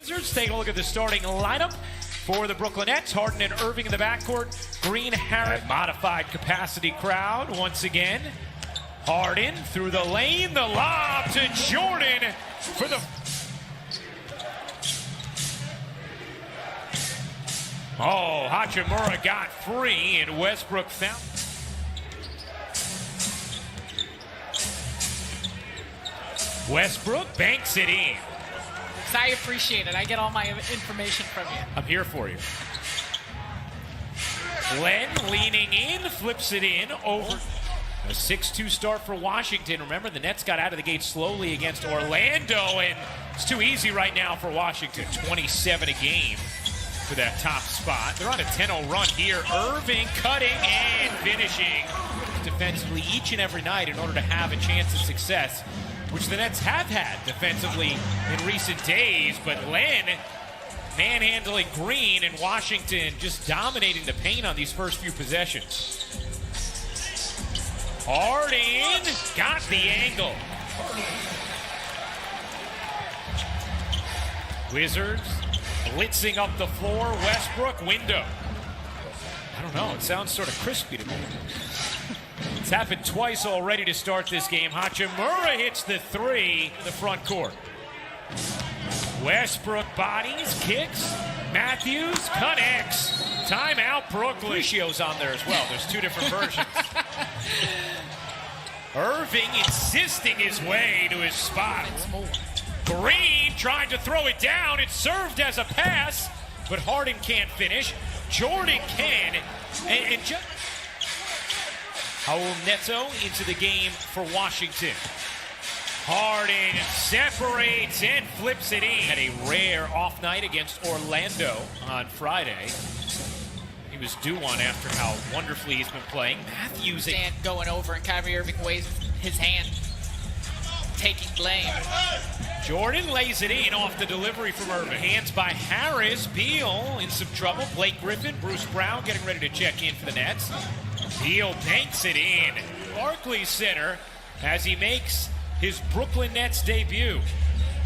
Wizards, take a look at the starting lineup for the Brooklyn Nets. Harden and Irving in the backcourt. Green, Harris, modified capacity crowd once again. Harden through the lane, the lob to Jordan for the... Oh, Hachimura got free and Westbrook found... Westbrook banks it in. I appreciate it. I get all my information from you. I'm here for you. Len leaning in, flips it in over. A 6-2 start for Washington. Remember, the Nets got out of the gate slowly against Orlando, and it's too easy right now for Washington. 27 a game for that top spot. They're on a 10-0 run here. Irving cutting and finishing defensively each and every night in order to have a chance of success, which the Nets have had defensively in recent days. But Len manhandling Green, and Washington just dominating the paint on these first few possessions. Harden got the angle. Wizards blitzing up the floor. Westbrook window. I don't know, it sounds sort of crispy to me. It's happened twice already to start this game. Hachimura hits the three in the front court. Westbrook bodies, kicks. Matthews connects. Timeout, Brooklyn. Lucio's on there as well. There's two different versions. Irving insisting his way to his spot. Green tried to throw it down. It served as a pass, but Harden can't finish. Jordan can. And just... Raul Neto into the game for Washington. Harden separates and flips it in. Had a rare off night against Orlando on Friday. He was due one after how wonderfully he's been playing. Matthews going over, and Kyrie Irving waves his hand, taking blame. Jordan lays it in off the delivery from Irving. Hands by Harris. Beal in some trouble. Blake Griffin, Bruce Brown getting ready to check in for the Nets. Beal banks it in. Barclays Center as he makes his Brooklyn Nets debut.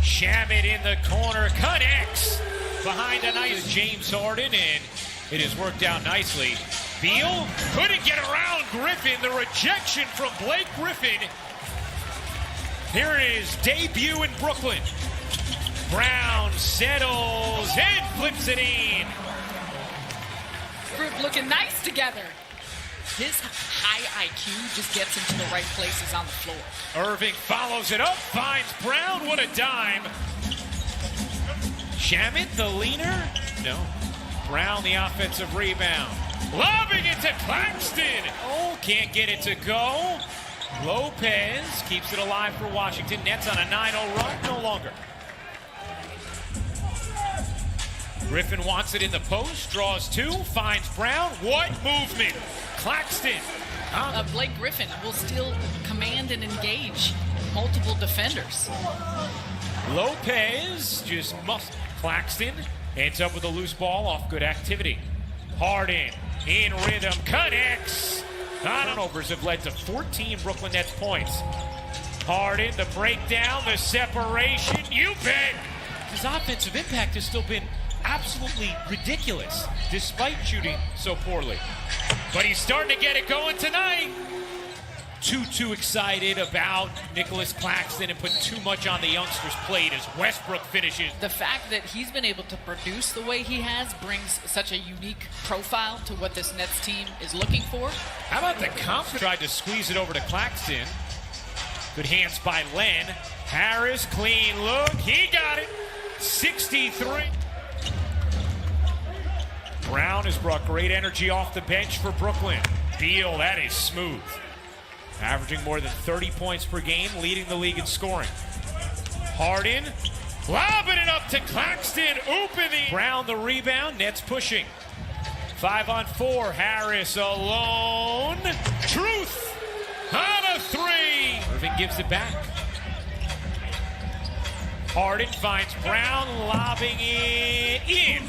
Shamet in the corner, connects behind a nice James Harden, and it has worked out nicely. Beal couldn't get around Griffin. The rejection from Blake Griffin. Here it is, debut in Brooklyn. Brown settles and flips it in. Group looking nice together. His high IQ just gets him to the right places on the floor. Irving follows it up, finds Brown. What a dime. Shamet, the leaner? No. Brown, the offensive rebound. Lobbing it to Claxton. Oh, can't get it to go. Lopez keeps it alive for Washington. Nets on a 9-0 run, no longer. Griffin wants it in the post, draws two, finds Brown. What movement? Claxton. Blake Griffin will still command and engage multiple defenders. Lopez just must. Claxton ends up with a loose ball off good activity. Harden in rhythm, connects. Turnovers have led to 14 Brooklyn Nets points. Harden, the breakdown, the separation. You bet. His offensive impact has still been absolutely ridiculous, despite shooting so poorly. But he's starting to get it going tonight. Too excited about Nicholas Claxton and put too much on the youngster's plate as Westbrook finishes. The fact that he's been able to produce the way he has brings such a unique profile to what this Nets team is looking for. How about the confidence? Tried to squeeze it over to Claxton. Good hands by Len. Harris, clean look. He got it. 63. Brown has brought great energy off the bench for Brooklyn. Beal, that is smooth. Averaging more than 30 points per game, leading the league in scoring. Harden, lobbing it up to Claxton, opening. Brown the rebound, Nets pushing. 5-on-4, Harris alone. Truth on a three. Irving gives it back. Harden finds Brown, lobbing it in.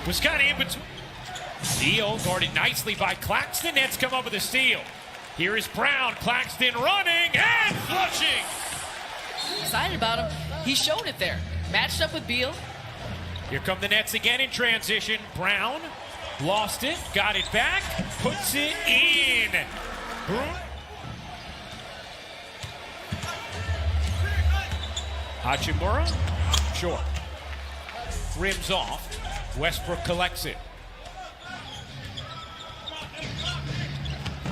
Was kind of in between. Beal guarded nicely by Claxton. Nets come up with a steal. Here is Brown. Claxton running and flushing. Excited about him. He showed it there. Matched up with Beal. Here come the Nets again in transition. Brown lost it, got it back, puts it in. Hachimura, short. Rims off. Westbrook collects it.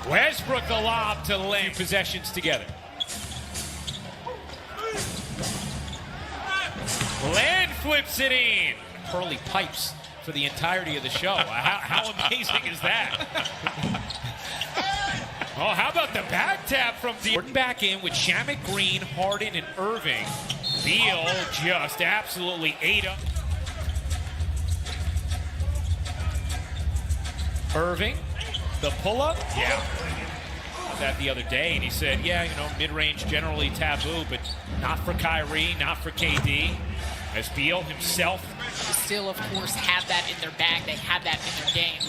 Westbrook the lob to Len. Possessions together. Len flips it in. Pearly pipes for the entirety of the show. How amazing is that? Oh, how about the back tap from Jordan back in with Shamet Green, Harden, and Irving. Beal just absolutely ate up. Irving, the pull-up, yeah. That the other day, and he said, yeah, you know, mid-range generally taboo, but not for Kyrie, not for KD. As Beal himself. Still, of course, have that in their bag. They have that in their game.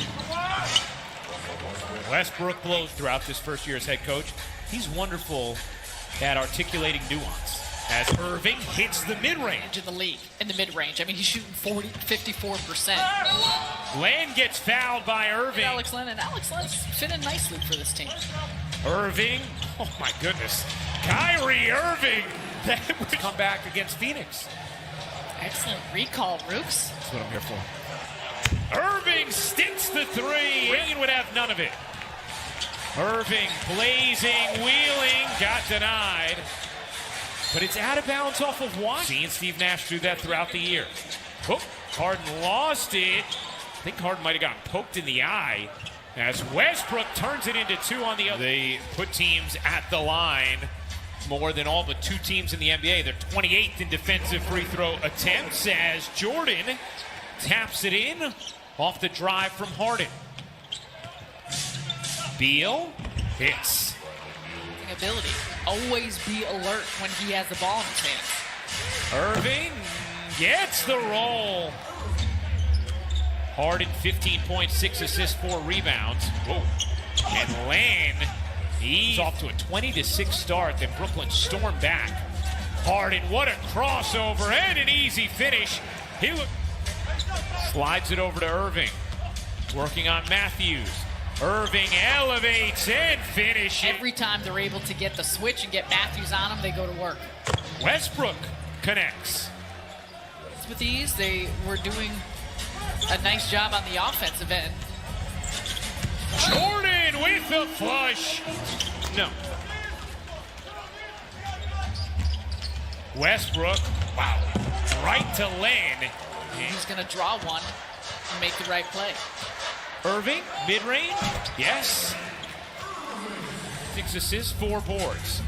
Westbrook blows throughout this first year as head coach. He's wonderful at articulating nuance. As Irving hits the mid-range. In the league, in the mid-range. I mean, he's shooting 54%. Len gets fouled by Irving. Alex Len Len's fitting nicely for this team. Irving, oh my goodness. Kyrie Irving, that would come back against Phoenix. Excellent recall, Rooks. That's what I'm here for. Irving sticks the three. Green would have none of it. Irving blazing, wheeling, got denied. But it's out of bounds off of Washington. Seeing Steve Nash do that throughout the year. Oh, Harden lost it. I think Harden might have gotten poked in the eye as Westbrook turns it into two on the other. They put teams at the line more than all but two teams in the NBA. They're 28th in defensive free throw attempts as Jordan taps it in off the drive from Harden. Beal hits. Ability. Always be alert when he has the ball in his hands. Irving gets the roll. Harden, 15 points, 6 assists, 4 rebounds. Whoa. And Len, he's off to a 20-6 start. Then Brooklyn stormed back. Harden, what a crossover and an easy finish. He slides it over to Irving. Working on Matthews. Irving elevates and finishes. Every time they're able to get the switch and get Matthews on them, they go to work. Westbrook connects. With these, they were doing a nice job on the offensive end. Jordan with the flush. No. Westbrook, wow, right to Len. He's going to draw one and make the right play. Irving, mid-range, yes. 6 assists, 4 boards.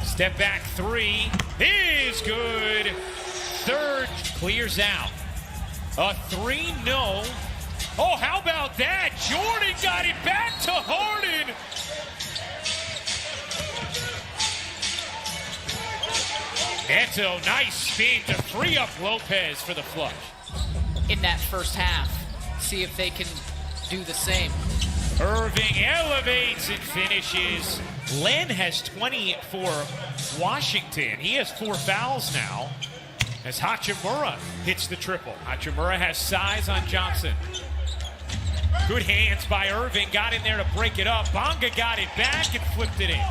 Step back 3 is good. Third clears out. A 3, no. Oh, how about that? Jordan got it back to Harden. Neto, nice spin to free up Lopez for the flush. In that first half, see if they can do the same. Irving elevates and finishes. Len has 20 for Washington. He has 4 fouls now as Hachimura hits the triple. Hachimura has size on Johnson. Good hands by Irving. Got in there to break it up. Bonga got it back and flipped it in.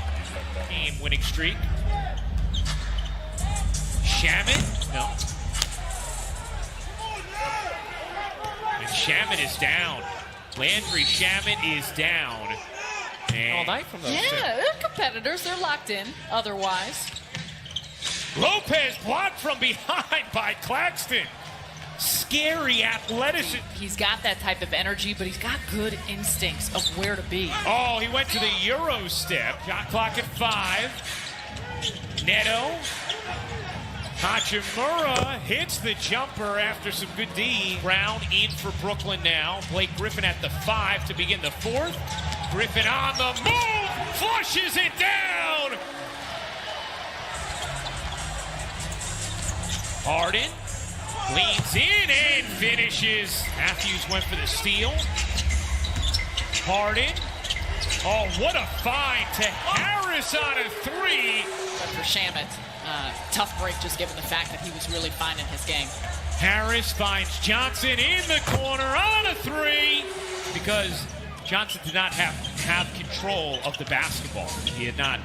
Game winning streak. Shamet? No. And Shamet is down. Landry Shamet is down. And all night from those. Yeah, they're competitors. They're locked in otherwise. Lopez blocked from behind by Claxton. Scary athleticism. He's got that type of energy, but he's got good instincts of where to be. Oh, he went to the Euro step. Shot clock at 5. Neto. Hachimura hits the jumper after some good D. Brown in for Brooklyn now. Blake Griffin at the 5 to begin the 4th. Griffin on the move, flushes it down. Harden leans in and finishes. Matthews went for the steal. Harden. Oh, what a find to Harris on a 3. But for Shamet. tough break, just given the fact that he was really finding his game. Harris finds Johnson in the corner on a three because Johnson did not have control of the basketball. He had not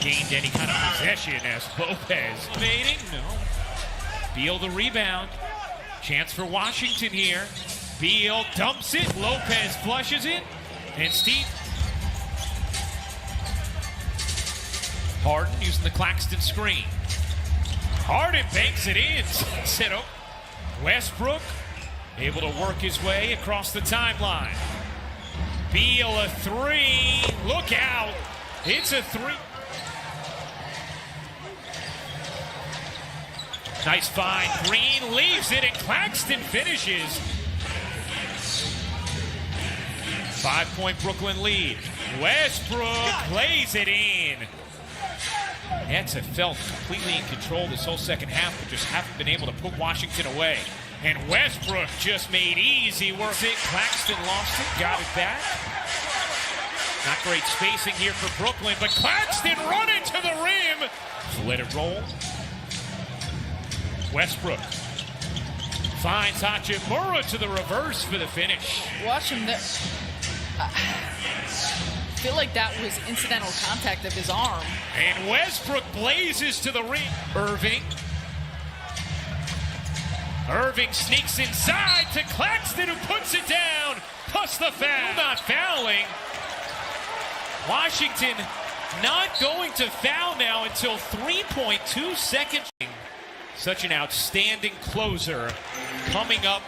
gained any kind of possession as Lopez evading. No. Beal the rebound. Chance for Washington here. Beal dumps it. Lopez flushes it. And Steve Harden using the Claxton screen. Harden banks it in. Set up. Westbrook able to work his way across the timeline. Beal a three. Look out. It's a three. Nice find. Green leaves it and Claxton finishes. 5-point Brooklyn lead. Westbrook plays it in. Nets have felt completely in control this whole second half, but just haven't been able to put Washington away. And Westbrook just made easy work of it. Claxton lost it, got it back. Not great spacing here for Brooklyn, but Claxton running to the rim. Let it roll. Westbrook finds Hachimura to the reverse for the finish. Watch him there. I feel like that was incidental contact of his arm. And Westbrook blazes to the rim. Irving sneaks inside to Claxton, who puts it down. Plus the foul. Not fouling. Washington not going to foul now until 3.2 seconds. Such an outstanding closer coming up